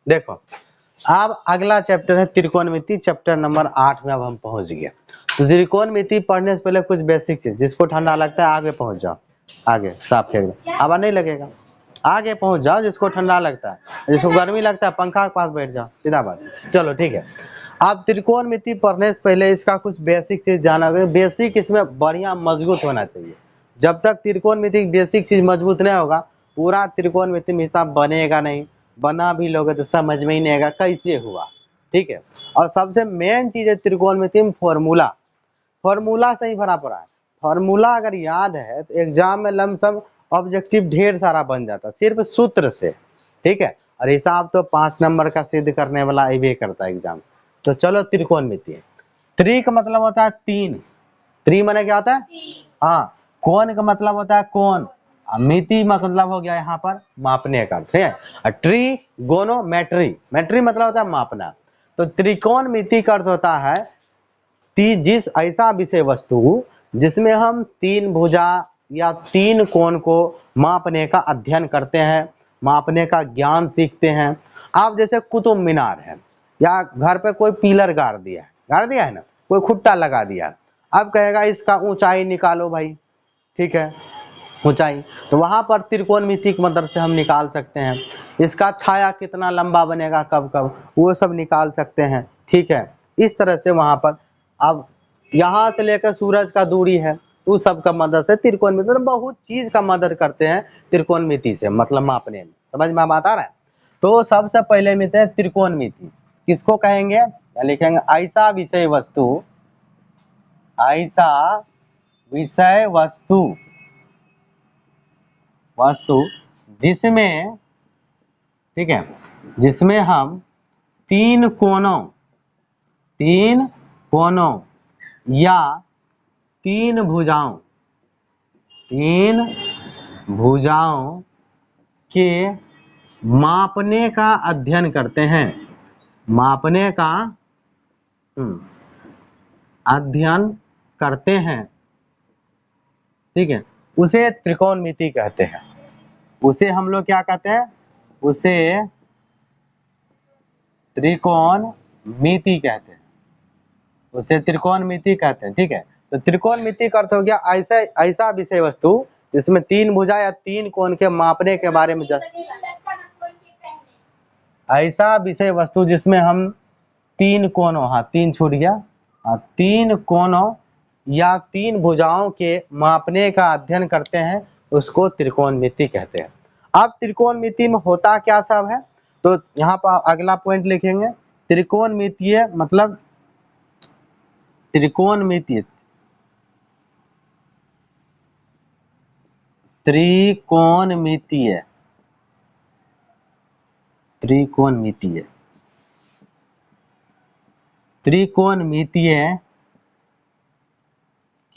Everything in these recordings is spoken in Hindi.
देखो अब अगला चैप्टर है त्रिकोणमिति, चैप्टर नंबर 8 में अब हम पहुंच गए। तो त्रिकोणमिति पढ़ने से पहले कुछ बेसिक चीज, जिसको ठंडा लगता है आगे पहुंच जाओ, आगे साफ फेंक दो, हवा नहीं लगेगा, आगे पहुंच जाओ। जिसको ठंडा लगता है, जिसको गर्मी लगता है पंखा के पास बैठ जाओ, सीधा बात। चलो ठीक है। अब त्रिकोणमिति पढ़ने से पहले इसका कुछ बेसिक चीज जाना होगा। बेसिक इसमें बढ़िया मजबूत होना चाहिए। जब तक त्रिकोणमिति की बेसिक चीज मजबूत नहीं होगा, पूरा त्रिकोणमिति में हिसाब बनेगा नहीं, बना भी लोगे तो समझ में ही नहीं आएगा कैसे हुआ। ठीक है। और सबसे मेन चीज है त्रिकोणमिति में फॉर्मूला। फॉर्मूला से ही भरा पड़ा है। फॉर्मूला अगर याद है तो एग्जाम में लमसम ऑब्जेक्टिव ढेर सारा बन जाता सिर्फ सूत्र से। ठीक है। और हिसाब तो 5 नंबर का सिद्ध करने वाला ये करता है एग्जाम। तो चलो त्रिकोणमिति। त्रि का मतलब होता है तीन। त्रि माने क्या होता है? हाँ। कोण का मतलब होता है कोण। मिति मतलब हो गया यहाँ पर मापने का, ठीक है। और ट्रिगोनोमेट्री, मेट्री मतलब होता है मापना। तो त्रिकोणमिति का अर्थ होता है जिस ऐसा विषय वस्तु जिसमें हम तीन भुजा या तीन कोण को मापने का अध्ययन करते हैं, मापने का ज्ञान सीखते हैं। आप जैसे कुतुब मीनार है, या घर पे कोई पिलर गाड़ दिया है ना, कोई खुट्टा लगा दिया, अब कहेगा इसका ऊंचाई निकालो भाई। ठीक है, ऊंचाई तो वहां पर त्रिकोणमिति की मदद से हम निकाल सकते हैं। इसका छाया कितना लंबा बनेगा कब कब, वो सब निकाल सकते हैं। ठीक है, इस तरह से वहां पर अब यहाँ से लेकर सूरज का दूरी है, उस सब का मदद से त्रिकोणमिति, मतलब बहुत चीज का मदद करते हैं त्रिकोणमिति से, मतलब मापने में। समझ में बात आ रहा है? तो सबसे पहले मिलते हैं त्रिकोणमिति। किसको कहेंगे? या लिखेंगे ऐसा विषय वस्तु, ऐसा विषय वस्तु जिसमें, ठीक है, जिसमें हम तीन कोणों या तीन भुजाओं के मापने का अध्ययन करते हैं, मापने का अध्ययन करते हैं। ठीक है, उसे त्रिकोणमिति कहते हैं। उसे हम लोग क्या कहते हैं? उसे त्रिकोणमिति कहते हैं। उसे त्रिकोणमिति कहते हैं। ठीक है, तो त्रिकोणमिति का अर्थ हो गया ऐसा विषय वस्तु जिसमें तीन भुजा या तीन कोण के मापने के बारे में ऐसा विषय वस्तु जिसमें हम तीन कोणों, हाँ तीन छूट गया, हाँ तीन कोणों या तीन भुजाओं के मापने का अध्ययन करते हैं, उसको त्रिकोणमिति कहते हैं। अब त्रिकोणमिति में होता क्या सब है, तो यहाँ पर अगला पॉइंट लिखेंगे। त्रिकोणमितीय मतलब त्रिकोणमितीय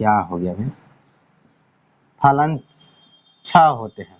क्या हो गया भाई? फलन 6 होते हैं।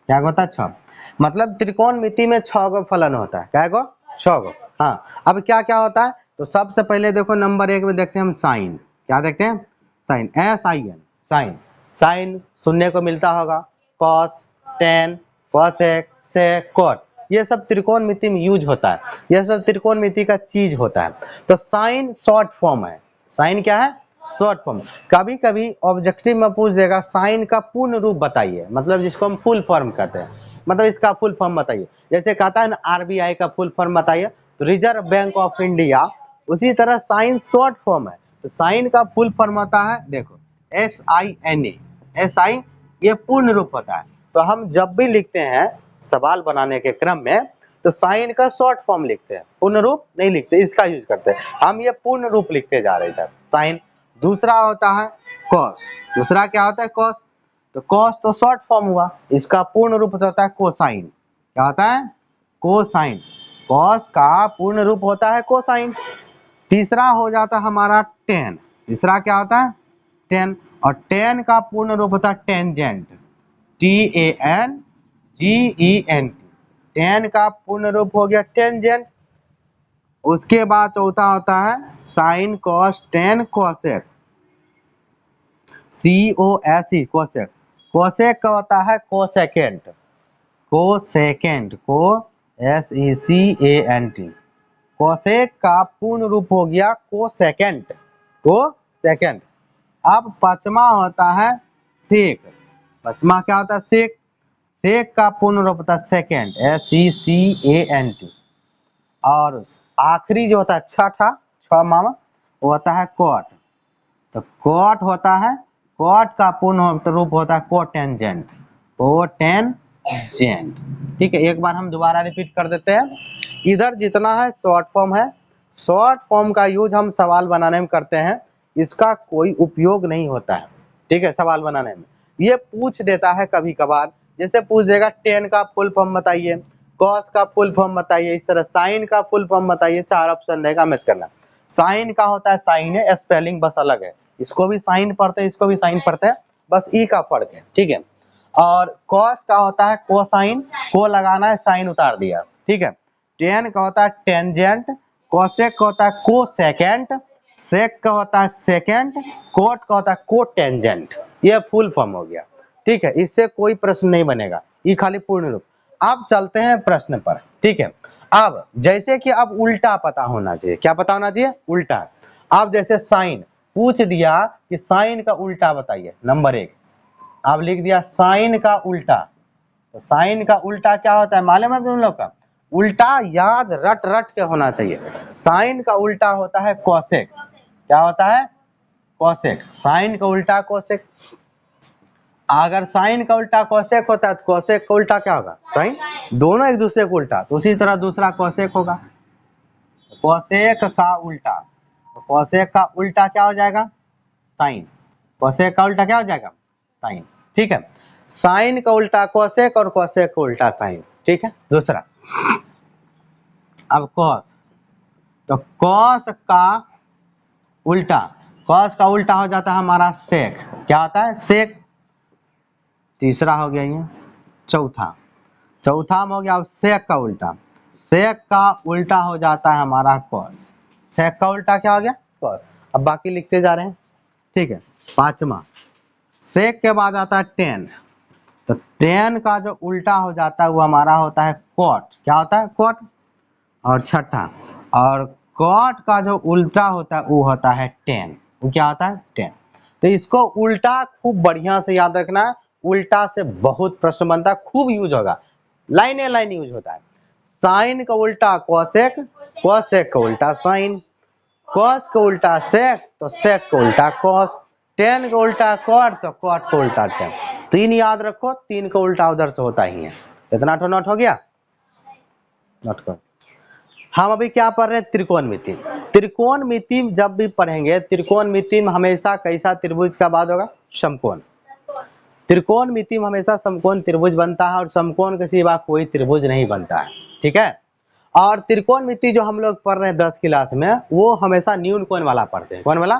क्या होता है? 6। मतलब त्रिकोणमिति में 6 गो फलन होता है। क्या गो? 6 गो। हाँ, अब क्या क्या होता है, तो सबसे पहले देखो नंबर 1 में देखते हैं हम साइन। क्या देखते हैं? Sign, SIN, sign. साइन सुनने को मिलता होगा, cos, tan, cosec, sec, cot, ये सब त्रिकोणमिति में यूज होता है। यह सब त्रिकोणमिति का चीज होता है। तो साइन शॉर्ट फॉर्म है। साइन क्या है? Short form. कभी कभी ऑब्जेक्टिव में पूछ देगा साइन का पूर्ण रूप बताइए, मतलब जिसको हम फुल फॉर्म कहते हैं, मतलब इसका फुल फॉर्म बताइए। जैसे कहता है ना RBI का फुल फॉर्म बताइए, तो रिजर्व बैंक ऑफ इंडिया। उसी तरह साइन शॉर्ट फॉर्म है, तो साइन का फुल फॉर्म होता है, देखो SINA। SI ये पूर्ण रूप होता है। तो हम जब भी लिखते हैं सवाल बनाने के क्रम में, तो साइन का शॉर्ट फॉर्म लिखते हैं, पूर्ण रूप नहीं लिखते, इसका यूज करते हैं हम। ये पूर्ण रूप लिखते जा रहे थे साइन। दूसरा होता है कॉस। दूसरा क्या होता है? कॉस। तो कॉस तो शॉर्ट फॉर्म हुआ, इसका पूर्ण रूप होता है कोसाइन। क्या होता है? कोसाइन। कॉस का पूर्ण रूप होता है कोसाइन। तीसरा हो जाता है हमारा टेन। तीसरा क्या होता है? टेन। और टेन का पूर्ण रूप होता है टेंजेंट। TANGENT। टेन का पूर्ण रूप हो गया टेंजेंट। उसके बाद चौथा होता है sign cos tan cosec. COSE, cosec. Cosec का होता है कोसेकेंट। Cosecant, SECANT। कोसेक का पूर्ण रूप हो गया कोसेकेंट, कोसेकेंट। अब पचमा होता है सेक। पचमा क्या होता है? सेक। सेक का पूर्ण रूप होता है सेकेंड, SECANT। और आखिरी जो होता है छठा, छठा वो होता है कॉट। तो कॉट होता है, कॉट का पूर्ण रूप होता है कोटेंजेंट, कोटेंजेंट। ठीक है, एक बार हम दोबारा रिपीट कर देते हैं। इधर जितना है शॉर्ट फॉर्म है, शॉर्ट फॉर्म का यूज हम सवाल बनाने में करते हैं, इसका कोई उपयोग नहीं होता है। ठीक है, सवाल बनाने में ये पूछ देता है कभी कभार, जैसे पूछ देगा 10 का फुल फॉर्म बताइए, कॉस का फुल फॉर्म बताइए, इस तरह साइन का फुल फॉर्म बताइए, 4 ऑप्शन रहेगा, मैच करना। साइन का होता है साइन है, स्पेलिंग बस अलग है, इसको भी साइन पढ़ते हैं, इसको भी साइन पढ़ते हैं, बस ई का फर्क है। ठीक है, और कॉस का होता है कोसाइन, को लगाना है, साइन उतार दिया। ठीक है, टेन का होता है टेंजेंट, कोसेक का होता है कोसेकेंट, सेक का होता है सेकेंड, कोट का होता है कोटेंजेंट। ये फुल फॉर्म हो गया। ठीक है, इससे कोई प्रश्न नहीं बनेगा, ये खाली पूर्ण रूप। अब चलते हैं प्रश्न पर। ठीक है, अब जैसे कि अब उल्टा पता होना चाहिए, क्या पता होना चाहिए? उल्टा। अब जैसे साइन पूछ दिया कि साइन का उल्टा बताइए, नंबर 1। अब लिख दिया साइन का उल्टा, तो साइन का उल्टा क्या होता है मालूम है तुम लोग का? उल्टा याद रट रट के होना चाहिए। साइन का उल्टा होता है कोसेक। क्या होता है? कोसेक। साइन का उल्टा कोसेक। अगर साइन का उल्टा कोसेक होता है तो कोसेक का उल्टा क्या होगा? साइन। दोनों एक दूसरे को उल्टा, तो उसी तरह दूसरा कोसेक होगा। कोसेक का उल्टा, तो कोसेक का उल्टा क्या हो जाएगा? साइन। कोसेक का उल्टा क्या हो जाएगा? साइन। ठीक है, साइन का उल्टा कोसेक और कोसेक का उल्टा साइन। ठीक है, दूसरा। अब कॉस, तो कॉस का उल्टा, कॉस का उल्टा हो जाता है हमारा सेक। क्या होता है? सेक। तीसरा हो गया ये। चौथा, चौथा में हो गया अब सेक का उल्टा, सेक का उल्टा हो जाता है हमारा कॉस। सेक का उल्टा क्या हो गया? कॉस। अब बाकी लिखते जा रहे हैं। ठीक है, पांचवा, सेक के बाद आता है टेन, तो टेन का जो उल्टा हो जाता है वो हमारा होता है कॉट। क्या होता है? कॉट। और छठा, और कॉट का जो उल्टा होता है वो होता है टेन। वो क्या होता है? टेन। तो इसको उल्टा खूब बढ़िया से याद रखना है, उल्टा से बहुत प्रश्न बनता है, खूब यूज होगा, लाइन लाइन यूज होता है। साइन का उल्टा कोसेक, कोसेक का उल्टा साइन, कॉस का उल्टा सेक, तो सेक का उल्टा कॉस, टेन का उल्टा कॉट, तो कॉट का उल्टा टेन। तीन याद रखो, तीन का उल्टा उधर से होता ही है। इतना तो नोट हो गया? नोट कर। हम अभी क्या पढ़ रहे हैं? त्रिकोणमिति। त्रिकोणमिति जब भी पढ़ेंगे, त्रिकोणमिति में हमेशा कैसा त्रिभुज का बात होगा? समकोण। त्रिकोणमिति में हमेशा समकोण त्रिभुज बनता है, और समकोण के सिवा कोई त्रिभुज नहीं बनता है। ठीक है, और त्रिकोणमिति जो हम लोग पढ़ रहे हैं 10 क्लास में, वो हमेशा न्यून कोण वाला पढ़ते हैं। कौन वाला?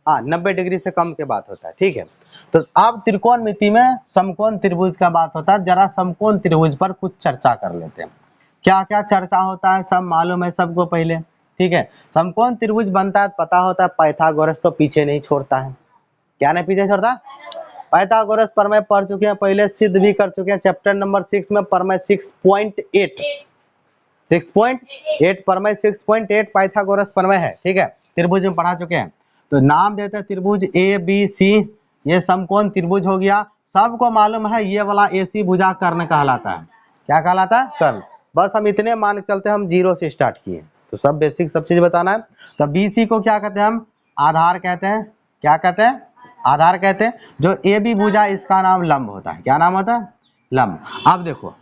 हाँ, 90 डिग्री से कम के बात होता है। ठीक है, तो अब त्रिकोणमिति में समकोण त्रिभुज का बात होता है। जरा समकोण त्रिभुज पर कुछ चर्चा कर लेते हैं। क्या क्या चर्चा होता है सब मालूम है सबको पहले। ठीक है, समकोण त्रिभुज बनता है पता होता है, पाइथागोरस तो पीछे नहीं छोड़ता है। क्या नहीं पीछे छोड़ता? पाइथागोरस प्रमेय पढ़ चुके हैं पहले, सिद्ध भी कर चुके हैं, चैप्टर नंबर 6 में प्रमेय 6.8, 6.8 प्रमेय 6.8 पाइथागोरस प्रमेय है। ठीक है, त्रिभुज में पढ़ा चुके हैं। तो नाम देते हैं त्रिभुज ए बी सी, ये समकोण त्रिभुज हो गया। सबको मालूम है ये वाला AC भुजा कर्ण कहलाता है। क्या कहलाता है? कर्ण। बस हम इतने मान के चलते, हम 0 से स्टार्ट किए, तो सब बेसिक सब चीज बताना है। तो BC को क्या कहते हैं? हम आधार कहते हैं। क्या कहते हैं? आधार कहते हैं। जो AB भुजा इसका नाम लंब होता है। क्या नाम होता है? लंब। अब देखो,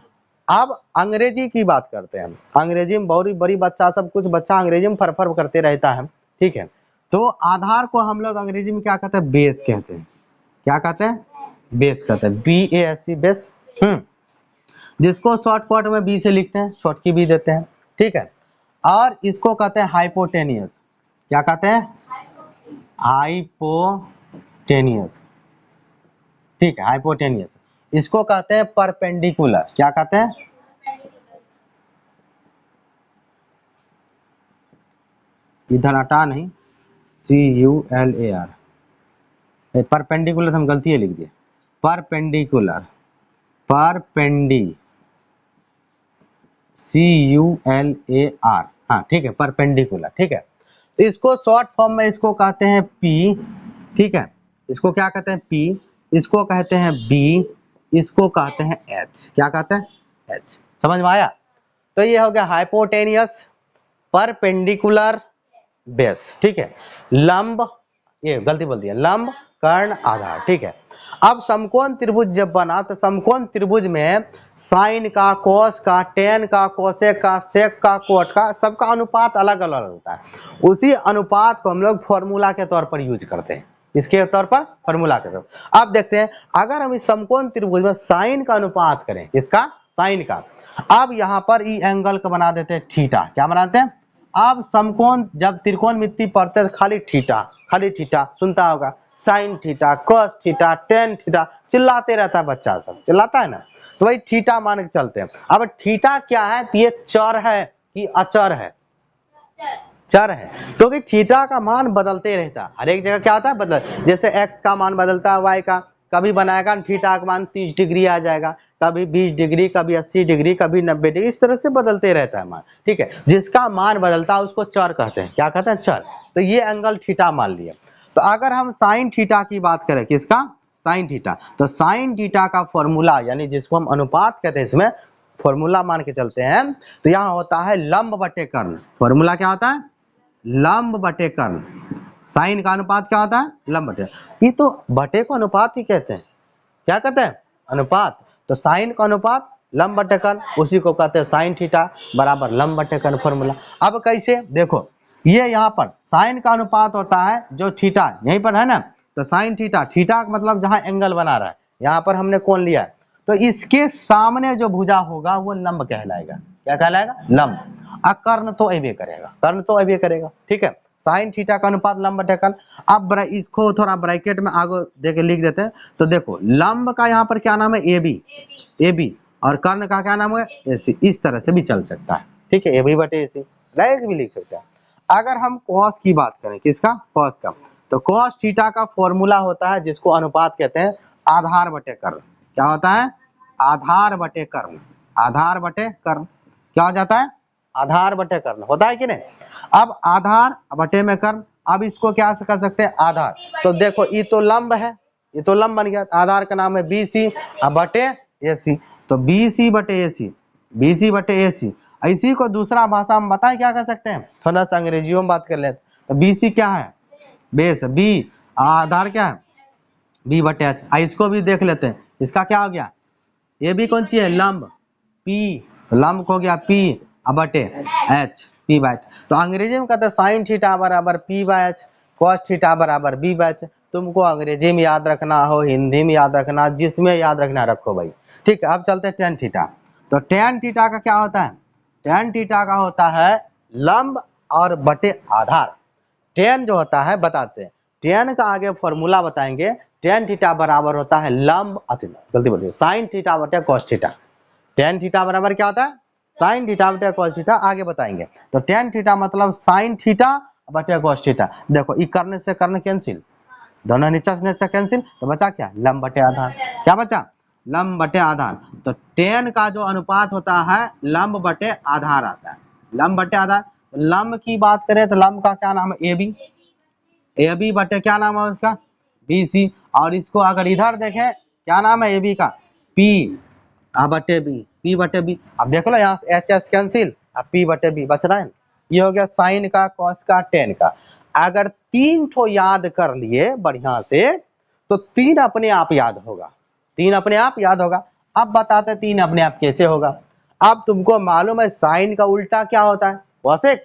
अब अंग्रेजी की बात करते हैं। अंग्रेजी में बहुत बड़ी बच्चा, सब कुछ बच्चा अंग्रेजी में फर करते रहता है। ठीक है, तो आधार को हम लोग अंग्रेजी में क्या कहते हैं? बेस कहते हैं। क्या कहते हैं? बेस कहते हैं, BASE, बेस। जिसको शॉर्टकट में बी से लिखते हैं, शॉर्ट की भी देते हैं। ठीक है, और इसको कहते हैं हाइपोटेनियस। क्या कहते हैं? हाइपोटेनियस। ठीक है, हाइपोटेनियस। इसको कहते हैं परपेंडिकुलर। क्या कहते हैं? इधर हटा नहीं, CULAR। परपेंडिकुलर हम गलती है लिख दिए, परपेंडिकुलर, परपेंडिकुलर। CULAR, हाँ ठीक है, परपेंडिकुलर, ठीक है। तो इसको शॉर्ट फॉर्म में इसको कहते हैं P, ठीक है, इसको क्या कहते हैं P, इसको कहते हैं B, इसको कहते हैं H, क्या कहते हैं H, समझ में आया। तो ये हो गया हाइपोटेनियस, परपेंडिकुलर, बेस, ठीक है, लंब, ये गलती बोल दिया, लंब, कर्ण, आधार, ठीक है। अब समकोण त्रिभुज जब बना तो समकोण त्रिभुज में साइन का, कोस का, टेन का, कोसेक का, सेक का, कोट का, सबका अनुपात अलग अलग होता है। उसी अनुपात को हम लोग फॉर्मूला के तौर पर यूज करते हैं, इसके तौर पर फॉर्मूला के तौर पर। अब देखते हैं अगर हम इस समकोण त्रिभुज में साइन का अनुपात करें, इसका साइन का, अब यहाँ पर ई एंगल का बना देते हैं थीटा, क्या बनाते हैं। अब समकोण जब त्रिकोणमिति पढ़ते हैं खाली थीटा सुनता होगा, sine theta, cos theta, tan theta, चिल्लाते रहता है बच्चा सब, चिल्लाता है ना, तो वही थीटा मान के चलते हैं। अब थीटा क्या है, तो ये चर है कि अचर है, चर है, क्योंकि थीटा का मान बदलते रहता है, हर एक जगह क्या होता है बदल, जैसे एक्स का मान बदलता है, वाई का, कभी बनाएगा थीटा का मान 30 डिग्री आ जाएगा, कभी 20 डिग्री, कभी 80 डिग्री, कभी 90 डिग्री, इस तरह से बदलते रहता है मान, ठीक है। जिसका मान बदलता है उसको चर कहते हैं, क्या कहते हैं, चर। तो ये एंगल थीटा मान लिया। तो अगर हम साइन थीटा की बात करें, किसका, साइन थीटा, तो साइन थीटा का फॉर्मूला, यानी जिसको हम अनुपात कहते हैं, इसमें फॉर्मूला मान के चलते हैं, तो यहाँ होता है लंब बटे कर्ण। फॉर्मूला क्या होता है, लंब बटे कर्ण। साइन का अनुपात क्या होता है, लंब बटे, ये तो बटे को अनुपात ही कहते हैं, क्या कहते हैं, अनुपात। तो साइन का अनुपात लंब बटे कर्ण, उसी को कहते हैं साइन थीटा बराबर लंब बटे कर्ण फॉर्मूला। अब कैसे, देखो ये यहाँ पर साइन का अनुपात होता है, जो थीटा यहीं पर है ना, तो साइन थीटा, थीटा का मतलब जहां एंगल बना रहा है, यहाँ पर हमने कोण लिया है, तो इसके सामने जो भुजा होगा वो लंब कहलाएगा, क्या कहलाएगा, लंब। कर्ण तो अबे करेगा, कर्ण तो अबे करेगा, ठीक है। साइन थीटा का अनुपात लंब बटे कर्ण। अब इसको थोड़ा ब्रैकेट में आगे देके लिख देते हैं, तो देखो लंब का यहाँ पर क्या नाम है, ए बी, और कर्ण का क्या नाम है, AC, इस तरह से भी चल सकता है, ठीक है, ए बी बटे AC, डायरेक्ट भी लिख सकते हैं। अगर हम कॉस की बात करें, किसका, कॉस का, तो कॉस थीटा का फॉर्मूला होता है, जिसको अनुपात कहते हैं आधार बटे कर्ण, क्या होता है, आधार बटे कर्ण, आधार बटे कर्ण, क्या हो जाता है, आधार बटे कर्ण होता है कि नहीं। अब आधार बटे में कर्ण, अब इसको क्या कर सकते हैं, आधार, तो देखो ये तो लंब है, ये तो लंब बन गया, आधार का नाम है BC बटे AC, तो BC बटे AC, BC बटे AC, इसी को दूसरा भाषा में बताएं क्या कर सकते हैं, थोड़ा सा अंग्रेजियों में बात कर लेते, तो BC क्या है, बेस, B, आधार क्या है, B बटे H, इसको भी देख लेते हैं, इसका क्या हो गया, ये भी कौन सी है, लंब, P, तो लंब को हो गया P बटे H, P बाय H। तो अंग्रेजी में कहते हैं साइन थीटा बराबर P by H, cos theta बराबर B बाय H। तुमको अंग्रेजी में याद रखना हो, हिंदी में याद रखना, जिसमें याद रखना रखो भाई, ठीक है। अब चलते हैं टेन थीटा। तो टेन थीटा का क्या होता है, टेन थीटा का होता है लंब और बटे आधार। टेन जो होता है बताते हैं, टेन का आगे फॉर्मूला बताएंगे, टेन थीटा बराबर होता है लंब, गलती बोलिए, साइन थीटा बटे कॉस थीटा। टेन थीटा बराबर क्या होता है, साइन थीटा बटे कॉस थीटा, आगे बताएंगे। तो टेन थीटा मतलब साइन थीटा बटे कॉस थीटा। देखो ये करने से करने कैंसिल, दोनों नीचे से नीचे कैंसिल, तो बचा क्या, लंब बटे आधार, क्या बचा, लंब बटे आधार। तो टेन का जो अनुपात होता है लंब बटे आधार आता है, लंब बटे आधार। लंब की बात करें तो लंब का क्या नाम है, ए बी बटे क्या नाम है उसका, BC, और इसको अगर इधर देखें क्या नाम है, AB का P बटे B, P बटे B। अब देखो ना यहाँ से HS कैंसिल, अब P बटे B बच रहा है। ये हो गया साइन का, कॉस का, टेन का। अगर तीन ठो याद कर लिए बढ़िया से तो तीन अपने आप याद होगा, तीन अपने आप याद होगा। अब बताते तीन अपने आप कैसे होगा। अब तुमको मालूम है साइन का उल्टा क्या होता है, कोसेक,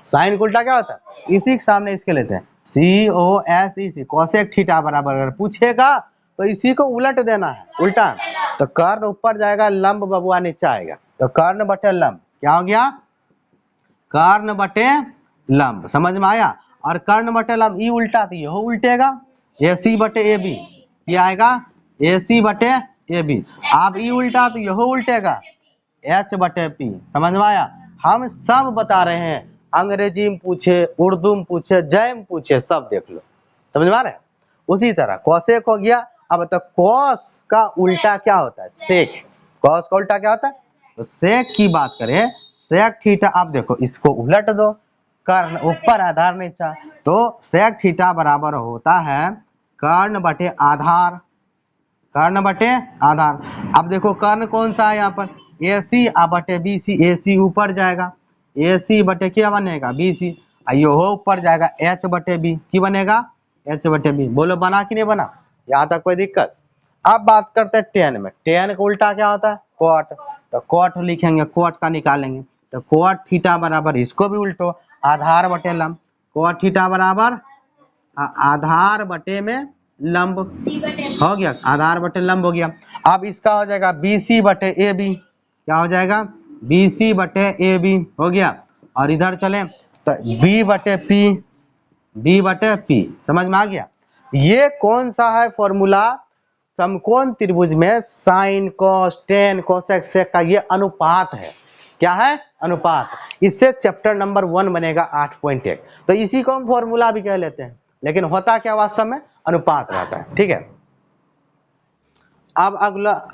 साइन का उल्टा क्या होता है, इसी के सामने इसके लेते हैं COSEC, कोसेक थीटा बराबर, अगर पूछेगा तो इसी को उलट देना है, उल्टा। तो कर्ण ऊपर जाएगा, लंब बबुआ नीचे आएगा, तो कर्ण बटे लंब क्या हो गया, कर्ण बटे लंब, समझ में आया। और कर्ण बटे लंब ये उल्टा, तो यह उल्टेगा, AC बटे AB, ये आएगा AC बटे AB। अब ये उल्टा तो यह उल्टेगा, H बटे P, समझ में आया। हम सब बता रहे हैं, अंग्रेजी में पूछे, उर्दू में पूछे, जय में पूछे, सब देख लो, समझ में आ रहा है। उसी तरह कोसेक हो गया। अब तो कॉस का उल्टा क्या होता है, सेक, कॉस का उल्टा क्या होता है, तो सेक की बात करें, सेक थीटा, आप देखो इसको उलट दो, कर्ण ऊपर आधार नीचा, तो सेक थीटा बराबर होता है कर्ण बटे आधार, कर्ण बटे आधार। अब देखो कर्ण कौन सा है यहाँ पर, AC बटे BC, AC ऊपर जाएगा, AC बटे क्या बनेगा BC, यो ऊपर जाएगा H बटे B, की बनेगा H बटे B। बोलो बना कि नहीं बना, यहाँ तक कोई दिक्कत। अब बात करते हैं टेन में, टेन का उल्टा क्या होता है कॉट, तो कॉट लिखेंगे, कॉट का निकालेंगे, तो कॉट थीटा बराबर, इसको भी उल्टो, आधार बटे लंब, कॉट थीटा बराबर आधार बटे में लंब, हो गया आधार बटे लंब हो गया। अब इसका हो जाएगा BC बटे AB, क्या हो जाएगा BC बटे AB हो गया, और इधर चले तो B बटे P, B बटे P, समझ में आ गया। ये कौन सा है फॉर्मूला, समकोण त्रिभुज में sine cos tan cosec sec का ये अनुपात है, क्या है अनुपात, इससे चैप्टर नंबर 1 बनेगा 8.1। तो इसी को हम फॉर्मूला भी कह लेते हैं, लेकिन होता क्या वास्तव में अनुपात रहता है, ठीक है। अब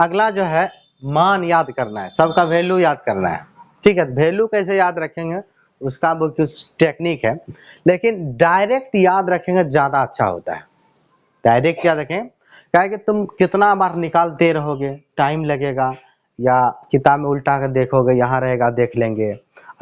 अगला जो है मान याद करना है, सबका वैल्यू याद करना है, ठीक है। वैल्यू कैसे याद रखेंगे उसका वो कुछ टेक्निक है, लेकिन डायरेक्ट याद रखेंगे ज्यादा अच्छा होता है। डायरेक्ट याद रखें, क्या है कि तुम कितना बार निकालते रहोगे टाइम लगेगा, या किताब में उल्टा कर देखोगे, यहाँ रहेगा देख लेंगे,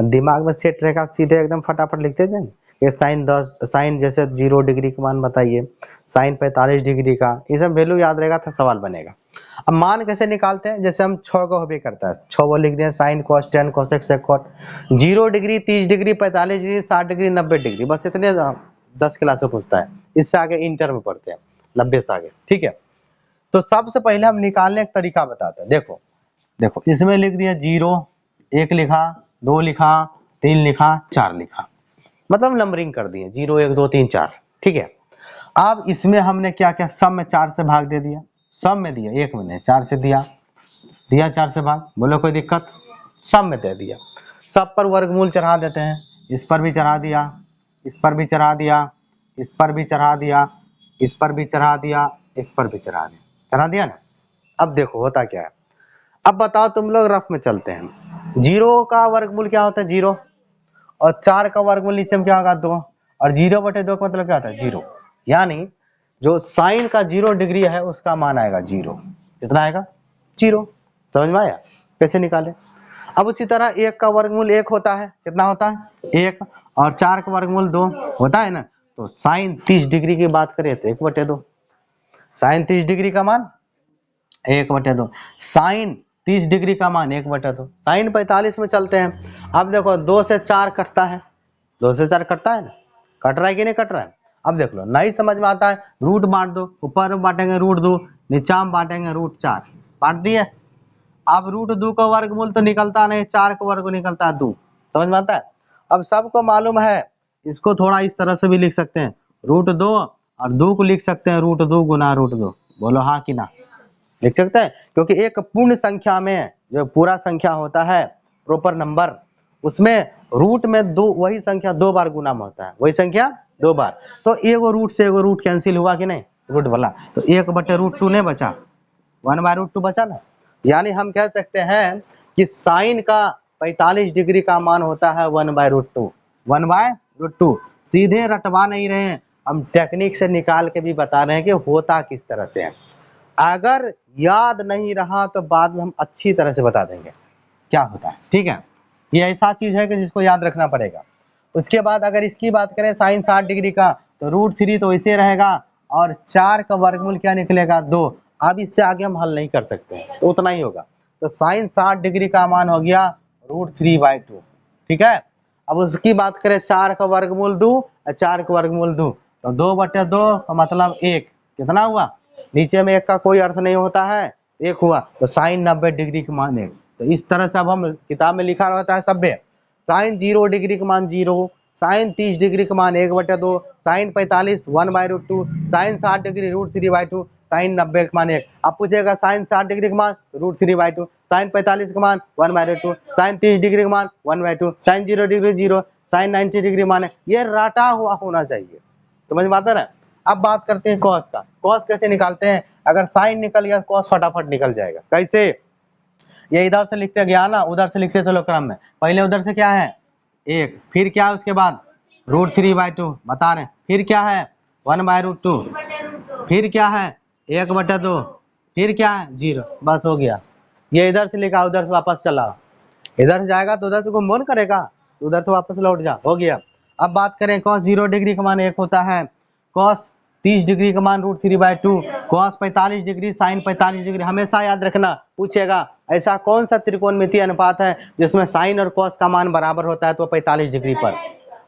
दिमाग में सेट रहेगा, सीधे एकदम फटाफट लिखते जाएंगे। ये साइन 10, साइन जैसे 0 डिग्री का मान बताइए, साइन 45 डिग्री का, ये सब वैल्यू याद रहेगा तो सवाल बनेगा। अब मान कैसे निकालते हैं, जैसे हम 6 को भी करता है, 6 वो लिख दें sine cos tan cosec sec cot, 0 degree 30 degree 45 degree 60 degree 90 degree, बस इतने 10 क्लास से पूछता है, इससे आगे इंटर में पढ़ते हैं 90 से आगे, ठीक है। तो सबसे पहले हम निकालने का तरीका बताते हैं, देखो देखो इसमें लिख दिया 0, 1 लिखा, 2 लिखा, 3 लिखा, 4 लिखा, मतलब नंबरिंग कर दिए 0 1 2 3 4, ठीक है। अब इसमें हमने क्या क्या, सब में 4 से भाग दे दिया, सब में दिया, एक में 4 से दिया 4 से भाग, बोलो कोई दिक्कत, सब में दे दिया। सब पर वर्गमूल चढ़ा देते हैं, इस पर भी चढ़ा दिया, इस पर भी चढ़ा दिया, इस पर भी चढ़ा दिया, इस पर भी चढ़ा दिया, इस पर भी चढ़ा दिया ना। अब देखो होता क्या है, अब बताओ तुम लोग रफ में चलते हैं, 0 का वर्गमूल क्या होता है 0, और 4 का वर्गमूल नीचे में क्या होगा 2, और 0/2 का मतलब क्या होता है 0, यानी जो साइन का 0 डिग्री है उसका मान आएगा 0, कितना आएगा 0, समझ में आया कैसे निकाले। अब उसी तरह 1 का वर्गमूल 1 होता है, कितना होता है 1, और 4 का वर्गमूल 2 होता है ना, तो साइन 30 डिग्री की बात करें तो 1/2, साइन 30 डिग्री का मान 1/2, साइन 30 डिग्री का मान 1/2, साइन 45 में चलते हैं। अब देखो 2 से 4 कटता है, 2 से 4 कटता है ना, कट रहा है कि नहीं कट रहा है। अब देख लो नहीं समझ में आता है, रूट बांट दो, ऊपर में बांटेंगे √2, नीचा में बांटेंगे √4, बांट दिए। अब √2 का वर्गमूल तो निकलता नहीं, 4 का वर्ग निकलता है 2, समझ में आता है। अब सबको मालूम है, इसको थोड़ा इस तरह से भी लिख सकते हैं, √2 और 2 को लिख सकते हैं √2 गुना √2, बोलो हाँ कि ना, लिख सकते हैं, क्योंकि एक पूर्ण संख्या में जो पूरा संख्या होता है प्रॉपर नंबर, उसमें रूट में दो, वही संख्या 2 बार गुना में होता है, वही संख्या 2 बार, तो एगो रूट से एगो रूट कैंसिल हुआ कि नहीं, रूट वाला, तो 1/√2 नहीं बचा, 1/√2 बचा ना। यानी हम कह सकते हैं कि साइन का 45 डिग्री का मान होता है 1/√2, 1/√2, सीधे रटवा नहीं रहे हैं, हम टेक्निक से निकाल के भी बता रहे हैं कि होता किस तरह से है। अगर याद नहीं रहा तो बाद में हम अच्छी तरह से बता देंगे क्या होता है, ठीक है। ये ऐसा चीज है कि जिसको याद रखना पड़ेगा। उसके बाद अगर इसकी बात करें साइन 60 डिग्री का, तो √3 तो ऐसे रहेगा, और 4 का वर्गमूल क्या निकलेगा 2। अब इससे आगे हम हल नहीं कर सकते, तो उतना ही होगा। तो साइन 60 डिग्री का मान हो गया √3/2, ठीक है। अब उसकी बात करें 4 का वर्गमूल 2, 4 का वर्गमूल 2, तो 2/2 का मतलब 1, कितना हुआ, नीचे में 1 का कोई अर्थ नहीं होता है, 1 हुआ, तो साइन 90 डिग्री का मान 1। तो इस तरह से अब हम किताब में लिखा रहता है सभ्य, साइन 0 डिग्री का मान 0, साइन 30 डिग्री का मान 1/2, साइन 45 1/√2, साइन 60 डिग्री √3/2, साइन 90 का मान 1। अब पूछेगा साइन 60 डिग्री का मान √3/2, साइन 45 का मान 1/√2, साइन 30 डिग्री का मान 1/2, साइन 0 डिग्री 0, साइन 90 डिग्री मान है, ये रटा हुआ होना चाहिए, समझ में आता है। अब बात करते हैं कॉस का, कॉस कैसे निकालते हैं, अगर साइन निकल गया कॉस फटाफट निकल जाएगा, कैसे, ये इधर से लिखते गया ना, उधर से लिखते चलो क्रम में। पहले उधर से क्या है 1, फिर क्या है उसके बाद √3/2 बता रहे हैं, फिर क्या है 1/√2, फिर क्या है 1/2, फिर क्या है 0, बस हो गया। ये इधर से लिखा, उधर से वापस चला, इधर से जाएगा तो उधर से घूम करेगा, तो उधर से वापस लौट जा, हो गया। अब बात करें cos 0 डिग्री का मान 1 होता है, cos 30 डिग्री का मान √3/2, cos 45 डिग्री, sin 45 डिग्री। हमेशा याद रखना, पूछेगा ऐसा कौन सा त्रिकोणमितीय अनुपात है जिसमें sin और cos का मान बराबर होता है, तो 45 डिग्री पर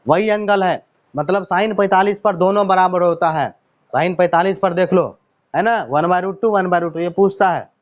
वही एंगल है, मतलब sin 45 पर दोनों बराबर होता है। sin 45 पर देख लो, है ना, 1/√2 1/√2, ये पूछता है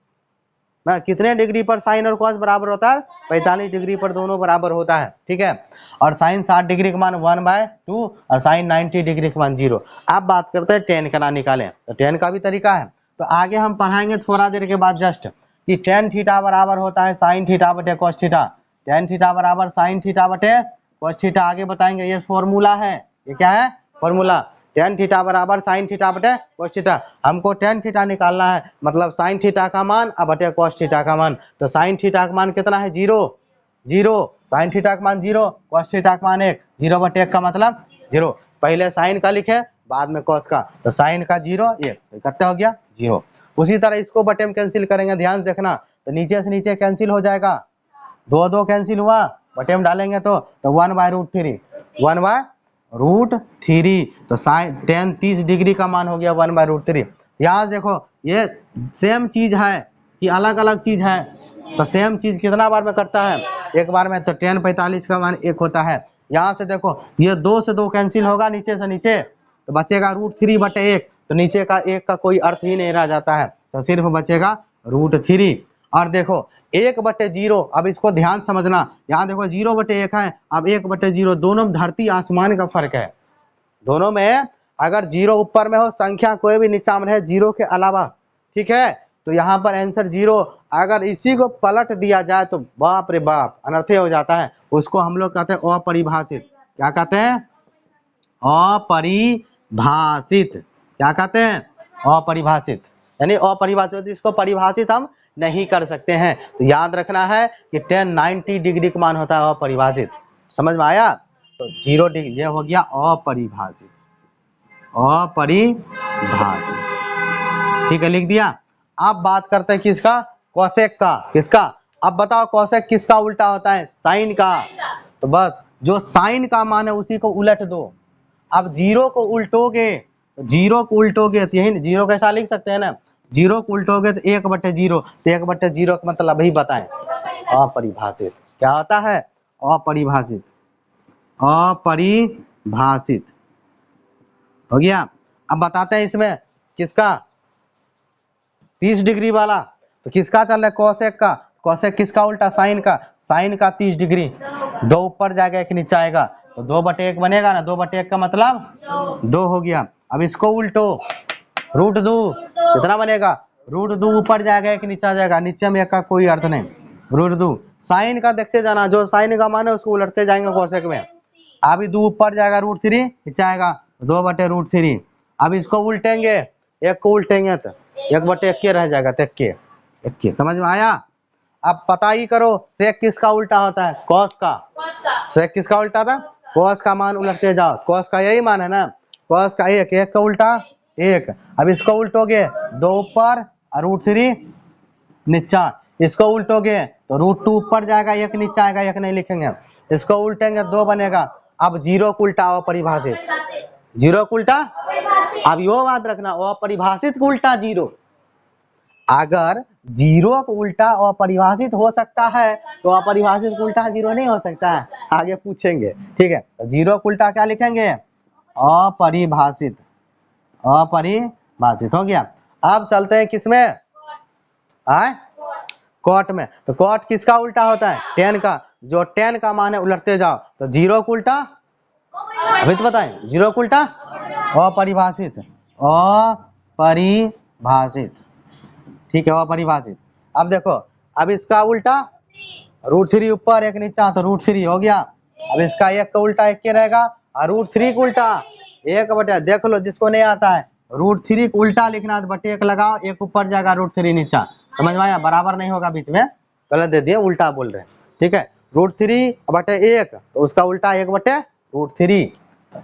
ना कितने डिग्री पर साइन और कॉस बराबर होता है, 45 डिग्री पर दोनों बराबर होता है, ठीक है। और साइन 60 डिग्री का मान 1/2 और साइन 90 डिग्री का मान 0। अब बात करते हैं टेन का ना निकालें, तो टेन का भी तरीका है, तो आगे हम पढ़ाएंगे थोड़ा देर के बाद जस्ट कि टेन थीटा बराबर होता है साइन थीटा बटे कॉस थीटा, टेन थीटा बराबर साइन थीटा बटे कॉस थीटा, आगे बताएंगे। ये फॉर्मूला है, ये क्या है फॉर्मूला, टेन थीटा बराबर साइन थीटा बटे कॉस थीटा। हमको टेन थीटा निकालना है, मतलब साइन थीटा का मान अब बटे कॉस थीटा का मान, तो साइन थीटा का मान कितना है 0, साइन थीटा का मान 0, कॉस थीटा का मान 1, 0/1 का मतलब 0। पहले साइन का लिखे बाद में कॉस का, तो साइन का 0 1, कितना हो गया 0। उसी तरह इसको बटे में कैंसिल करेंगे, ध्यान से देखना, तो नीचे से नीचे कैंसिल हो जाएगा, 2 कैंसिल हुआ, बटे में डालेंगे तो 1/√3, 1/√3, तो साइन टेन 30 डिग्री का मान हो गया 1/√3। यहाँ देखो ये सेम चीज है कि अलग अलग चीज है, तो सेम चीज कितना बार में करता है, एक बार में, तो टेन 45 का मान 1 होता है। यहाँ से देखो ये 2 से 2 कैंसिल होगा नीचे से नीचे, तो बचेगा √3/1, तो नीचे का 1 का कोई अर्थ ही नहीं रह जाता है, तो सिर्फ बचेगा √3। और देखो 1/0, अब इसको ध्यान समझना, यहाँ देखो 0/1 है, अब 1/0, दोनों में धरती आसमान का फर्क है। दोनों में अगर 0 ऊपर में हो, संख्या कोई भी नीचा में रहे 0 के अलावा, ठीक है, तो यहाँ पर आंसर 0। अगर इसी को पलट दिया जाए तो बाप रे बाप अनर्थ हो जाता है, उसको हम लोग कहते हैं अपरिभाषित। क्या कहते हैं, अपरिभाषित। क्या कहते हैं, अपरिभाषित, यानी अपरिभाषित, इसको परिभाषित हम नहीं कर सकते हैं। तो याद रखना है कि टेन 90 डिग्री का मान होता है अपरिभाषित, समझ में आया। तो 0 डिग्री ये हो गया अपरिभाषित, अपरिभाषित, ठीक है, लिख दिया। अब बात करते हैं किसका, कोसेक का। किसका, अब बताओ कोसेक किसका उल्टा होता है, साइन का। तो बस जो साइन का मान है उसी को उलट दो। अब 0 को उल्टोगे, 0 को उल्टोगे तो यही 0 कैसा लिख सकते हैं ना, 0 को उल्टोगे तो 1/0, तो 1/0 का मतलब ही बताएं, अपरिभाषित। क्या होता है, अपरिभाषित, अपरिभाषित हो गया। अब बताते हैं इसमें किसका 30 डिग्री वाला, तो किसका चल रहा है, कोसेक का। कोसेक किसका उल्टा, साइन का, साइन का 30 डिग्री, 2 ऊपर जाएगा 1 नीचे आएगा, तो 2/1 बनेगा ना, 2/1 का मतलब 2 हो गया। अब इसको उल्टो, √2 कितना बनेगा, √2 ऊपर जाएगा 1 नीचे आ जाएगा, नीचे में 1 का कोई अर्थ नहीं, √2। साइन का देखते जाना, जो साइन का मान है उसको उलटते जाएंगे कोसेक में। अभी 2 ऊपर जाएगा, √3 नीचे आएगा, 2/√3। अब इसको उल्टेंगे, 1 को उल्टेंगे तो 1/1 रह जाएगा, तो 1 समझ में आया। अब पता ही करो सेक किसका उल्टा होता है, कॉस का। सेक किसका उल्टा था, कॉस का मान उलटते जाओ, कॉस का यही मान है ना, कॉस का 1, 1 का उल्टा 1। अब इसको उल्टोगे 2 ऊपर और √3 नीचा, इसको उल्टोगे तो √2 ऊपर जाएगा 1 नीचे आएगा, 1 नहीं लिखेंगे, इसको उल्टेंगे 2 बनेगा। अब 0 को उल्टा अपरिभाषित, 0 को उल्टा, अब यो बात रखना अपरिभाषित को उल्टा 0। अगर 0 को उल्टा अपरिभाषित हो सकता है तो अपरिभाषित को उल्टा 0 नहीं हो सकता है, आगे पूछेंगे, ठीक है। तो 0 को उल्टा क्या लिखेंगे, अपरिभाषित, अपरिभाषित हो गया। अब चलते हैं किसमें, आए कॉट में। तो कॉट किसका उल्टा होता है, टेन का, जो टेन का मान है उलटते जाओ, तो 0 को उल्टा, अभी तो बताएं 0 को उल्टा अपरिभाषित, अपरिभाषित, ठीक है, अपरिभाषित। अब देखो अब इसका उल्टा √3 ऊपर 1 नीचा, तो √3 हो गया। अब इसका 1 का उल्टा 1 के रहेगा, और √3 को उल्टा 1/, देख लो जिसको नहीं आता है √3 को उल्टा लिखना है तो 1 लगाओ, 1 ऊपर जाएगा √3 नीचा, समझ में आया, बराबर नहीं होगा बीच में, गलत दे दिए, उल्टा बोल रहे हैं, ठीक है। √3/1 तो उसका उल्टा 1/√3,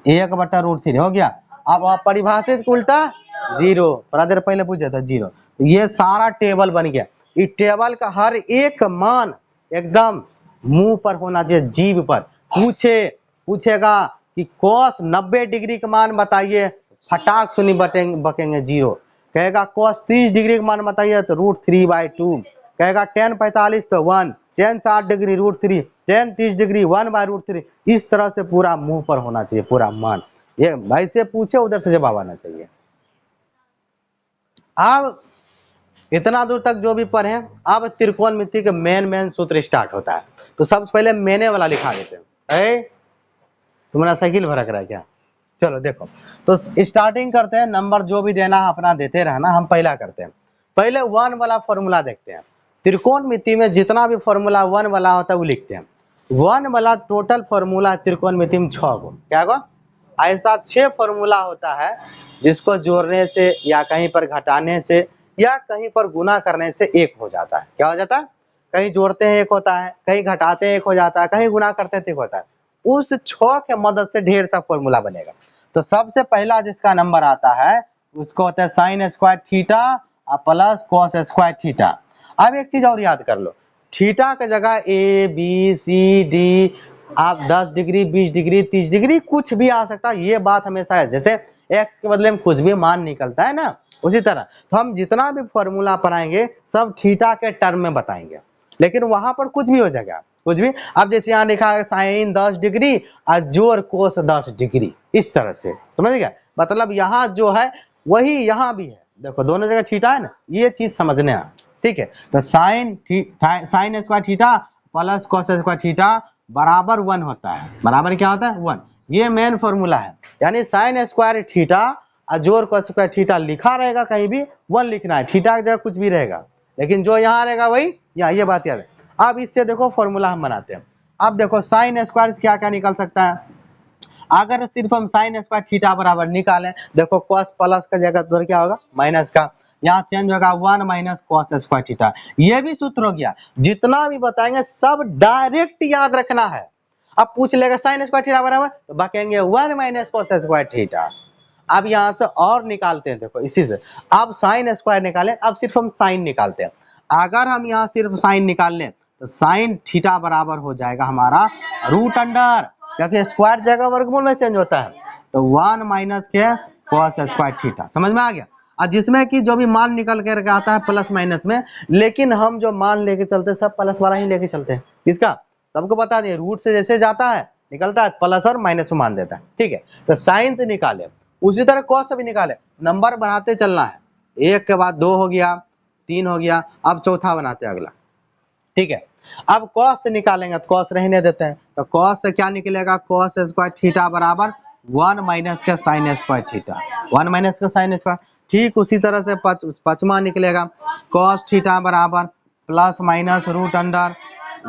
1/√3 हो गया। अब आप परिभाषित का उल्टा 0, थोड़ा देर पहले पूछा था 0। ये सारा टेबल बन गया। इस टेबल का हर एक मान एकदम मुंह पर होना चाहिए, जीभ पर। पूछेगा कि cos 90 डिग्री का मान बताइए, फटाक सुनी बकेंगे 0। कहेगा cos 30 डिग्री का मान बताइए तो √3/2। कहेगा tan 45 तो 1, tan 60 डिग्री √3, tan 30 डिग्री 1/√3। इस तरह से पूरा मुंह पर होना चाहिए पूरा मान। ये भाई से पूछे उधर से जवाब आना चाहिए। अब इतना दूर तक जो भी पढ़े, अब त्रिकोणमिति के मेन सूत्र स्टार्ट होता है। तो सबसे पहले मेने वाला लिखा देते हैं। तुम्हारा साइकिल भड़क रहा है क्या? चलो देखो, तो स्टार्टिंग करते हैं। नंबर जो भी देना है अपना देते रहना। हम पहला करते हैं, पहले 1 वाला फॉर्मूला देखते हैं। त्रिकोणमिति में जितना भी फॉर्मूला 1 वाला होता है वो लिखते हैं। 1 वाला टोटल फॉर्मूला त्रिकोणमिति में 6 गो, क्या गो? ऐसा 6 फॉर्मूला होता है जिसको जोड़ने से या कहीं पर घटाने से या कहीं पर गुना करने से एक हो जाता है। क्या हो जाता है? कहीं जोड़ते हैं एक होता है, कहीं घटाते हैं एक हो जाता है, कहीं गुना करते हैं एक होता है। उस 6 के मदद से ढेर सा फॉर्मूला बनेगा। तो सबसे पहला जिसका नंबर आता है उसको होता है sin square theta plus cos square theta. अब एक चीज और याद कर लो, थीटा की जगह A B C D आप 10 डिग्री 20 डिग्री 30 डिग्री कुछ भी आ सकता है। ये बात हमेशा है, जैसे x के बदले में कुछ भी मान निकलता है ना, उसी तरह तो हम जितना भी फॉर्मूला पढ़ाएंगे सब थीटा के टर्म में बताएंगे, लेकिन वहां पर कुछ भी हो जाएगा, कुछ भी। अब जैसे यहाँ लिखा है साइन 10 डिग्री और जोड़ कोस 10 डिग्री, इस तरह से समझ गया। मतलब यहाँ जो है वही यहाँ भी है। देखो दोनों जगह थीटा है ना, ये चीज समझने आ, ठीक है। तो sine square theta plus cos square theta बराबर 1 होता है। बराबर क्या होता है? 1। ये मेन फॉर्मूला है। यानी साइन स्क्वायर थीटा और जोड़ कॉस स्क्वायर थीटा लिखा रहेगा, कहीं भी 1 लिखना है, थीटा की जगह कुछ भी रहेगा, लेकिन जो यहाँ रहेगा वही यहाँ। ये बात याद है। अब इससे देखो फॉर्मूला हम बनाते हैं। अब देखो साइन स्क्वायर से क्या क्या निकल सकता है? अगर सिर्फ हम साइन स्क्वायर थीटा बराबर निकालें, देखो cos प्लस का जगह तो क्या होगा? माइनस का, यहाँ चेंज होगा 1 माइनस cos स्क्वायर थीटा। ये भी सूत्र हो गया। जितना भी बताएंगे सब डायरेक्ट याद रखना है। अब पूछ लेगा साइन स्क्वायर थीटा बराबर, तो बकेंगे 1 माइनस cos स्क्वायर थीटा। अब यहाँ से और निकालते हैं, देखो इसी से। अब साइन स्क्वायर निकालें, अब सिर्फ हम साइन निकालते हैं। अगर हम यहाँ सिर्फ साइन निकाल लें तो साइन थीटा बराबर हो जाएगा हमारा √अंडर, क्योंकि स्क्वायर जगह वर्गमूल में चेंज होता है, तो 1 माइनस के cos स्क्वायर थीटा। समझ में आ गया? और जिसमें कि जो भी मान निकल कर आता है प्लस माइनस में, लेकिन हम जो मान लेके चलते हैं सब प्लस वाला ही लेके चलते हैं। किसका? सबको बता दिए, रूट से जैसे जाता है निकलता है प्लस और माइनस में मान देता है, ठीक है। तो साइन से निकाले, उसी तरह cos से भी निकाले, नंबर बढ़ाते चलना है। 1 के बाद 2 हो गया, 3 हो गया, अब चौथा बनाते हैं अगला, ठीक है। अब cos से निकालेंगे तो cos रहने देते हैं, तो cos से क्या निकलेगा? cos स्क्वायर थीटा बराबर 1 माइनस का sin स्क्वायर थीटा, 1 माइनस का sin स्क्वायर। ठीक उसी तरह से पचमा निकलेगा cos थीटा बराबर प्लस माइनस √अंडर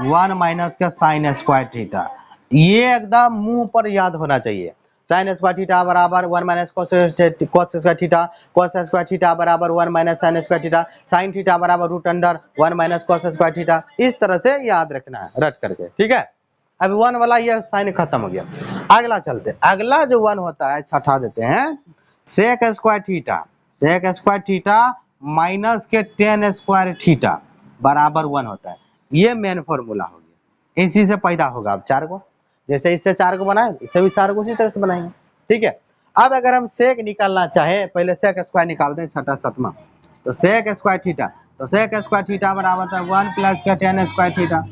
1 माइनस का sin स्क्वायर थीटा। ये एकदम मुंह पर याद होना चाहिए। sin स्क्वायर थीटा बराबर 1 minus cos square theta, cos square theta बराबर 1 minus sin square theta, sin theta बराबर √अंडर 1 माइनस cos स्क्वायर थीटा। इस तरह से याद रखना है रट करके, ठीक है। अब 1 वाला ये साइन खत्म हो गया। अगला चलते, अगला जो 1 होता है छठा देते हैं sec square theta, sec square theta minus के tan स्क्वायर थीटा बराबर 1 होता है। ये मेन फॉर्मूला हो गया, इसी से पैदा होगा। अब 4 को, जैसे इससे 4 को बनाए इससे भी 4 को उसी तरह से बनाएंगे, ठीक है। अब अगर हम सेक निकालना चाहे, पहले सेक स्क्वायर निकालते हैं छठा सतमा। तो सेक स्क्वायर थीटा, तो सेक स्क्वायर थीटा बराबर था 1 प्लस का tan स्क्वायर थीटा,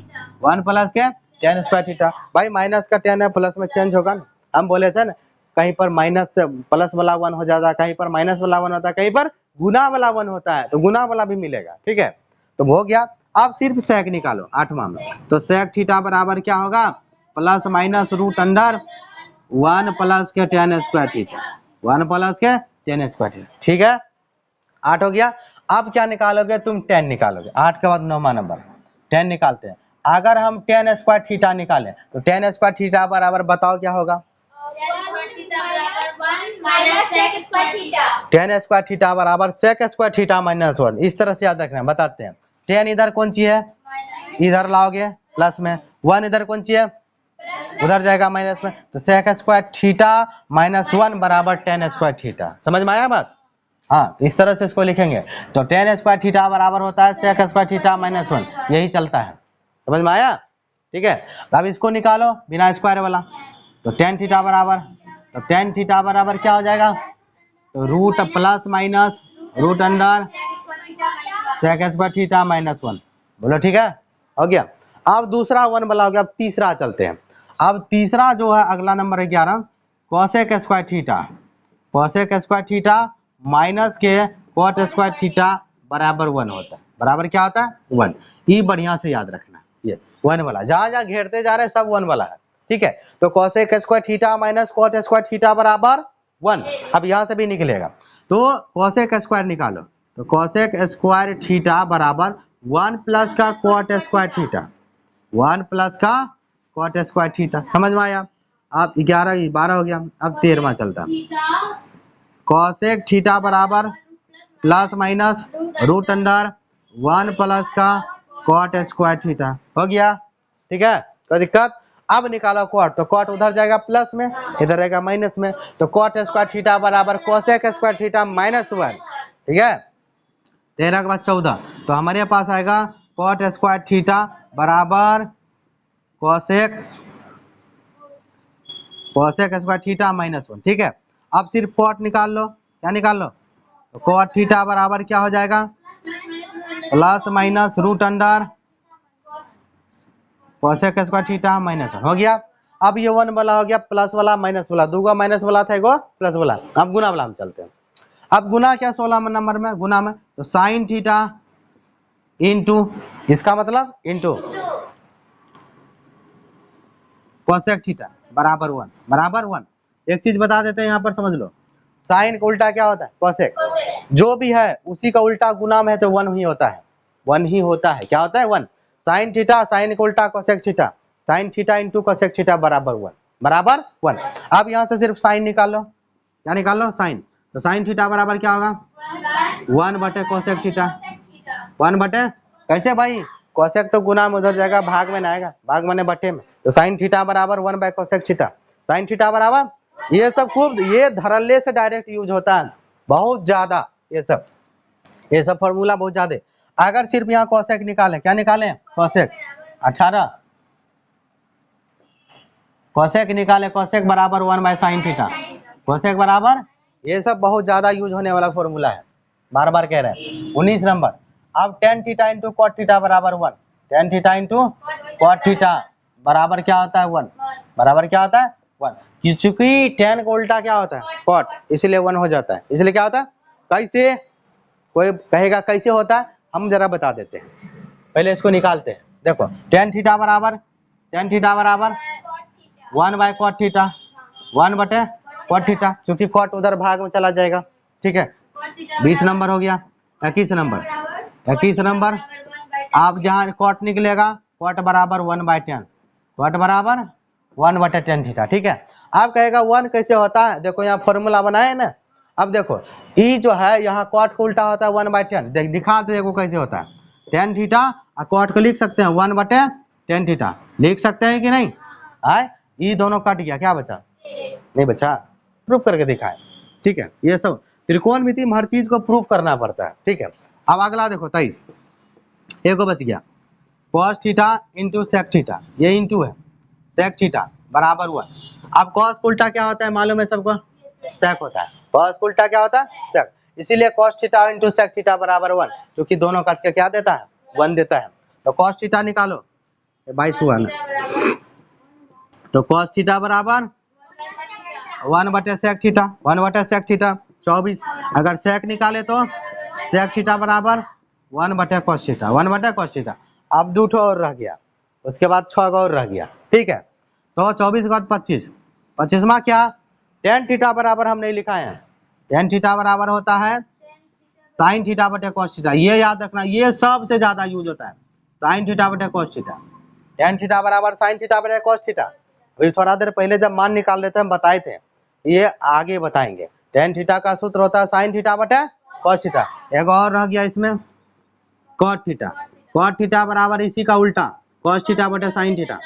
1 प्लस के tan स्क्वायर थीटा। भाई माइनस का tan है प्लस में चेंज होगा ना, हम बोले थे ना कहीं पर माइनस से प्लस वाला 1 हो जाता है, कहीं पर माइनस वाला 1 होता है, कहीं पर गुना वाला 1 होता है, तो गुना वाला भी मिलेगा, ठीक है। तो हो गया। अब सिर्फ सेक निकालो आठवां में, तो सेक थीटा बराबर क्या होगा? प्लस माइनस √अंडर 1 प्लस के tan स्क्वायर थीटा, 1 प्लस के tan स्क्वायर थीटा, ठीक है। 8 हो गया। अब क्या निकालोगे तुम? tan निकालोगे। 8 के बाद 9वां नंबर tan निकालते हैं। अगर हम tan स्क्वायर थीटा निकालें तो tan स्क्वायर थीटा बराबर बताओ क्या होगा? tan स्क्वायर थीटा बराबर sec स्क्वायर थीटा माइनस 1। इस तरह से याद रखना है, बताते हैं। tan इधर कौन सी है? इधर लाओगे प्लस में, 1 इधर कौन सी है, उधर जाएगा माइनस में, तो सेक स्क्वायर थीटा माइनस 1 बराबर टेन स्क्वायर थीटा। समझ में आया बात? हाँ, इस तरह से इसको लिखेंगे। तो टेन स्क्वायर थीटा बराबर होता है सेक स्क्वायर थीटा माइनस 1, यही चलता है। समझ में आया? ठीक है, अब इसको निकालो बिना स्क्वायर वाला। तो टेन थीटा बराबर, तो टेन थीटा बराबर क्या हो जाएगा, तो root plus minus root under sec square theta minus 1। बोलो ठीक है, हो गया। अब दूसरा 1 वाला हो गया। अब तीसरा चलते हैं। अब तीसरा जो है अगला नंबर है 11, cosec square theta, cosec square theta minus के कॉट स्क्वायर थीटा बराबर 1 होता है। बराबर क्या होता है, 1। ये बढ़िया से याद रखना, ये 1 वाला जहां जहां घेरते जा रहे हैं सब 1 वाला है। ठीक है, तो cosec square theta minus cot square theta बराबर 1। अब यहां से भी निकलेगा, तो कोसेक स्क्वायर निकालो, तो कोसेक स्क्वायर थीटा बराबर 1 प्लस का कॉट स्क्वायर थीटा, 1 प्लस का कॉट स्क्वायर थीटा। समझ में आया? अब 11 12 हो गया। अब 13वां चलता है, कोसेक थीटा बराबर plus minus root under 1 plus का कॉट स्क्वायर थीटा। हो गया, ठीक है, कोई दिक्कत? अब निकालो कॉट, तो कॉट उधर जाएगा प्लस में, इधर रहेगा माइनस में, तो कॉट स्क्वायर थीटा बराबर कोसेक स्क्वायर थीटा माइनस 1। ठीक है, 13 के बाद 14, तो हमारे पास आएगा कॉट स्क्वायर थीटा बराबर कोसेक स्क्वायर थीटा माइनस 1। ठीक है, अब सिर्फ कॉट निकाल लो। क्या निकाल लो, तो कॉट थीटा बराबर क्या हो जाएगा, plus minus root under cosec square theta minus 1। हो गया। अब ये 1 वाला हो गया प्लस वाला माइनस वाला, दूगो माइनस वाला था एगो प्लस वाला। अब गुना वाला हम चलते हैं। अब गुना क्या 16 नंबर में गुना में, तो साइन थीटा इंटू, इसका मतलब इंटू कोसेक थीटा बराबर 1, बराबर 1। एक चीज बता देते हैं यहाँ पर समझ लो, साइन का उल्टा क्या होता है, कोसेक। जो भी है उसी का उल्टा गुना में है तो 1 ही होता है, 1 ही होता है। क्या होता है, 1। साइन थीटा, साइन का उल्टा cosec theta, sine theta into cosec theta बराबर 1, बराबर 1। अब यहाँ से सिर्फ साइन निकाल लो। क्या निकाल लो, साइन। तो साइन थीटा बराबर क्या होगा, 1 बटे कोसेक थीटा, 1 बटे, कैसे भाई, कोसेक तो गुना में उधर जाएगा, भाग में ना आएगा, भाग माने बटे में, तो साइन थीटा बराबर 1 bye cosec theta. Sine theta बराबर, ये सब खूब ये धरल्ले से डायरेक्ट यूज होता है बहुत ज्यादा, ये सब फॉर्मूला बहुत ज्यादा। अगर सिर्फ यहाँ कोसेक निकालें, क्या निकालें, कोसेक 18, कोसेक निकाले, कोसेक बराबर 1 बाय साइन थीटा, कोसेक बराबर, ये सब बहुत ज्यादा यूज होने वाला फॉर्मूला है, बार बार कह रहे हैं। 19 नंबर, अब tan theta into cot theta बराबर 1, tan theta into cot theta बराबर क्या होता है, 1, बराबर क्या होता है, 1। चूंकि टेन का उल्टा क्या होता है, कॉट, इसलिए 1 हो जाता है। इसलिए क्या होता है, कैसे, कोई कहेगा कैसे होता है, हम जरा बता देते हैं। पहले इसको निकालते हैं। देखो टेन थीटा बराबर 1 बाय कॉट थीटा, 1 बटे कॉट थीटा, क्योंकि कॉट उधर भाग में चला जाएगा। ठीक है, 20 नंबर हो गया। 21 नंबर, 21 नंबर, आप जहाँ कॉट निकलेगा, कॉट बराबर 1 बाय 10, कॉट बराबर 1 बटे 10 थीटा। ठीक है, आप कहेगा 1 कैसे होता है, देखो यहाँ फॉर्मूला बनाए ना। अब देखो ई जो है यहाँ कॉट को उल्टा होता है 1 बाय 10, दिखा दे देखो कैसे होता है, 10 थीटा और कॉट को लिख सकते हैं 1 बटे 10 थीटा, लिख सकते हैं कि नहीं। आए, ये दोनों कट गया, क्या बचा, नहीं बचा, प्रूफ करके दिखाए। ठीक है, ये सब त्रिकोणमिति में हर चीज को प्रूफ करना पड़ता है। ठीक है, अब अगला देखो 23, एक बच गया, cos theta into sec theta, ये इंटू है, सेक थीटा बराबर 1। अब कॉस उल्टा क्या होता है मालूम है सबको, सेक होता है। कॉस उल्टा क्या होता है, सेक, इसीलिए cos theta into sec theta बराबर 1, क्योंकि दोनों कट के क्या देता है, 1 देता है। तो कॉस थीटा निकालो, 22 हुआ ना, तो कॉस थीटा बराबर 1 बटे सेक थीटा, 1 बटे सेक थीटा 24। अगर सेक निकाले तो सेक थीटा बराबर 1 बटे कॉस थीटा, 1 बटे कॉस थीटा। अब 2 ठो और रह गया, उसके बाद 6 और रह गया। ठीक है, तो 24 के बाद 25, 25वां क्या, टेन थीटा बराबर हम नहीं लिखा है, टेन थीटा बराबर होता है साइन थीटा बटे कॉस थीटा। ये याद रखना, ये सबसे ज्यादा यूज होता है, साइन थीटा बटे कॉस थीटा, टेन थीटा बराबर साइन थीटा बटे कॉस थीटा। अभी थोड़ा देर पहले जब मान निकाल रहे थे हम बताए थे, ये आगे बताएंगे। टेन थीटा का सूत्र होता है साइन थीटा बटे कॉस थीटा। एक और रह गया इसमें, कॉट थीटा, cot थीटा बराबर इसी का उल्टा cos थीटा बटे sin थीटा,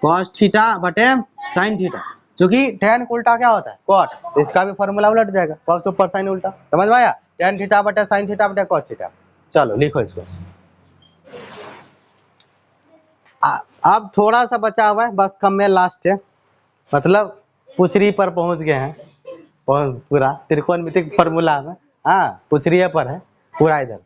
cos थीटा बटे sin थीटा, क्योंकि tan का उल्टा क्या होता है cot, तो इसका भी फॉर्मूला उलट जाएगा cos ऊपर sin उल्टा, समझ में आया, tan थीटा बटे sin थीटा बटे cos थीटा। चलो लिखो इसको। अब थोड़ा सा बचा हुआ है, बस कम में लास्ट है, मतलब पुछरी पर पहुंच गए हैं, पूरा त्रिकोणमितिक फॉर्मूला में, हाँ पुछरिये पर है पूरा इधर।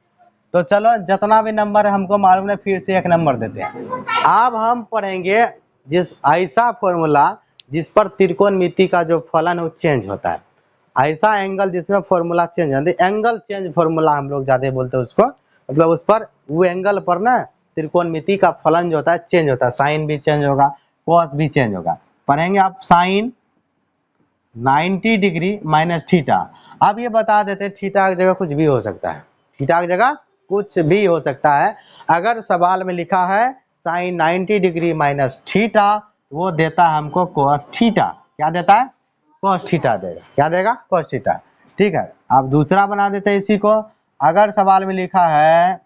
तो चलो जितना भी नंबर है हमको मालूम है, फिर से एक नंबर देते हैं। अब हम पढ़ेंगे जिस ऐसा फॉर्मूला जिस पर त्रिकोणमिति का जो फलन है वो चेंज होता है, ऐसा एंगल जिसमें फॉर्मूला चेंज होता है, एंगल चेंज फॉर्मूला हम लोग ज्यादा बोलते हैं उसको, मतलब उस पर वो एंगल पर ना त्रिकोणमिति का फलन जो होता है चेंज होता है, साइन भी चेंज होगा कॉस भी चेंज होगा। पढ़ेंगे आप साइन 90 डिग्री माइनस थीटा। अब ये बता देते हैं थीटा की जगह कुछ भी हो सकता है, थीटा की जगह कुछ भी हो सकता है। अगर सवाल में लिखा है साइन 90 डिग्री माइनस थीटा, वो देता है हमको cos थीटा, क्या देता है cos थीटा देगा, क्या देगा cos थीटा, ठीक है। अब दूसरा बना देते हैं इसी को, अगर सवाल में लिखा है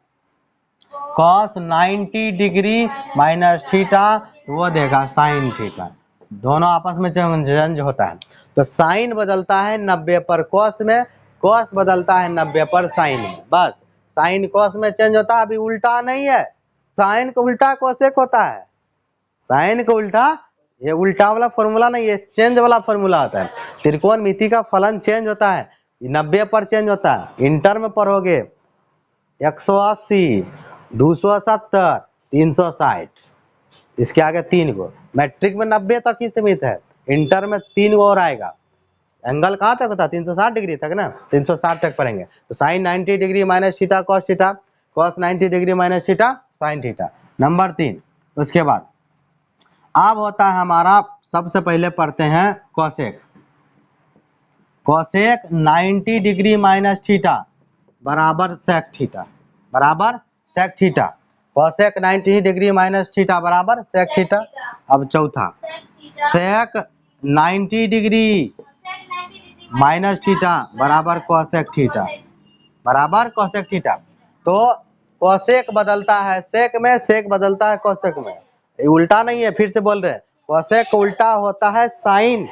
cos 90 डिग्री माइनस थीटा, वो देगा साइन थीटा, दोनों आपस में चेंज होता है, तो साइन बदलता है 90 पर cos में, cos बदलता है 90 पर साइन में, बस साइन cos में चेंज होता है, अभी उल्टा नहीं है, साइन का उल्टा कोसेक होता है, साइन का उल्टा, ये उल्टा वाला फॉर्मूला नहीं है, चेंज वाला फॉर्मूला होता है। त्रिकोणमिति का फलन चेंज होता है, 90 पर चेंज होता है, इंटर में पढ़ोगे 180 270 360, इसके आगे 3 गो, मैट्रिक में 90 तक ही सीमित है, इंटर में 3 गो और आएगा। एंगल कहाँ तक होता है 360 डिग्री तक ना, 360 तक पढ़ेंगे। तो sine 90 degree minus theta cos theta, cos 90 degree minus theta sine theta, number 3। उसके बाद अब होता है हमारा, सबसे पहले पढ़ते हैं cosec, cosec 90 degree minus theta बराबर सेक थीटा, बराबर sec theta, cosec 90 degree minus theta बराबर सेक थीटा। अब चौथा सेक 90 डिग्री माइनस थीटा बराबर कोसेक थीटा, बराबर कोसेक थीटा। तो कोसेक बदलता है सेक में, सेक बदलता है कोसेक में, ये उल्टा नहीं है, फिर से बोल रहे हैं, कोसेक उल्टा होता है साइन,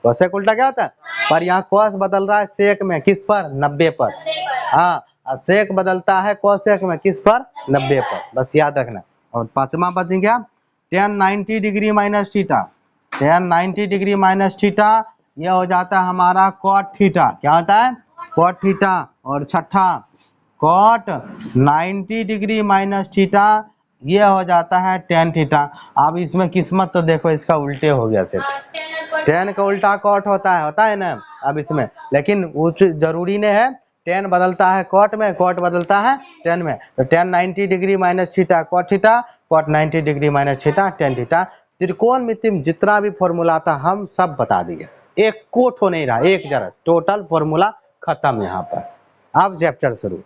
कोसेक उल्टा क्या होता है, पर यहाँ कोस बदल रहा है सेक में, किस पर 90 पर, हाँ, और सेक बदलता है कोसेक में किस पर 90 पर, बस याद रखना। और पांचवा बच गया tan 90 degree minus theta, tan 90 degree minus theta, यह हो जाता है हमारा cot थीटा, क्या होता है cot थीटा। और छठा cot 90 डिग्री माइनस थीटा, ये हो जाता है tan थीटा। अब इसमें किस्मत तो देखो इसका उल्टे हो गया सेट, tan का उल्टा cot होता है ना, अब इसमें लेकिन वो जरूरी नहीं है, tan बदलता है cot में, cot बदलता है tan में, तो tan 90 degree minus theta cot theta, cot 90 degree minus theta tan theta. त्रिकोणमिति में जितना भी फॉर्मूला था हम सब बता दिए, एक कोट हो नहीं रहा, एक जरा टोटल फॉर्मूला खत्म यहाँ पर। अब चैप्टर शुरू।